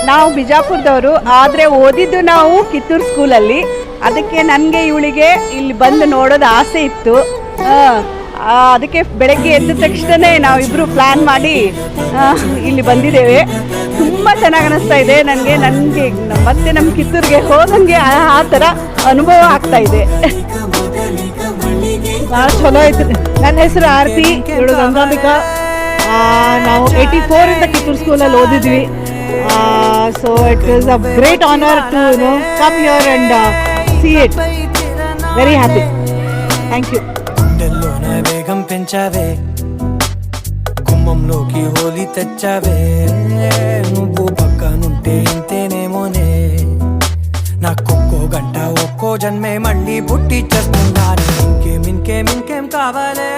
ನಾವು ಬಿಜಾಪುರದವರು, ಆದರೆ ಓದಿದ್ದು ನಾವು ಕಿತ್ತೂರು ಸ್ಕೂಲಲ್ಲಿ. ಅದಕ್ಕೆ ನನಗೆ ಇವಳಿಗೆ ಇಲ್ಲಿ ಬಂದು ನೋಡೋದು ಆಸೆ ಇತ್ತು. ಅದಕ್ಕೆ ಬೆಳಗ್ಗೆ ಎದ್ದ ತಕ್ಷಣವೇ ನಾವಿಬ್ಬರು ಪ್ಲ್ಯಾನ್ ಮಾಡಿ ಇಲ್ಲಿ ಬಂದಿದ್ದೇವೆ. ತುಂಬ ಚೆನ್ನಾಗಿ ಅನ್ನಿಸ್ತಾ ಇದೆ ನನಗೆ ಮತ್ತೆ ನಮ್ಮ ಕಿತ್ತೂರಿಗೆ ಹೋದಂಗೆ ಆ ಥರ ಅನುಭವ ಆಗ್ತಾ ಇದೆ. ಭಾಳ ಚಲೋ ಐತೆ. ನನ್ನ ಹೆಸರು ಆರತಿ, ಇವಳು ಗಂಗಾಂಬಿಕಾ. ನಾವು 84 ಕಿತ್ತೂರು ಸ್ಕೂಲಲ್ಲಿ ಓದಿದ್ವಿ. So it is a great honour to come here and see it. Very happy. Thank you. గుండెల్లోనే వేగం పెంచావే, గుమ్మంలోకి హోలీ తెచ్చావే, నువ్వు పక్కనుంటే ఇంతేనేమోనే, నాకొక్కో గంట ఒక్కో జన్మే మళ్ళీ పుట్టి చేస్తున్నాను. ఇంకేం ఇంకేం ఇంకేం కావాలే.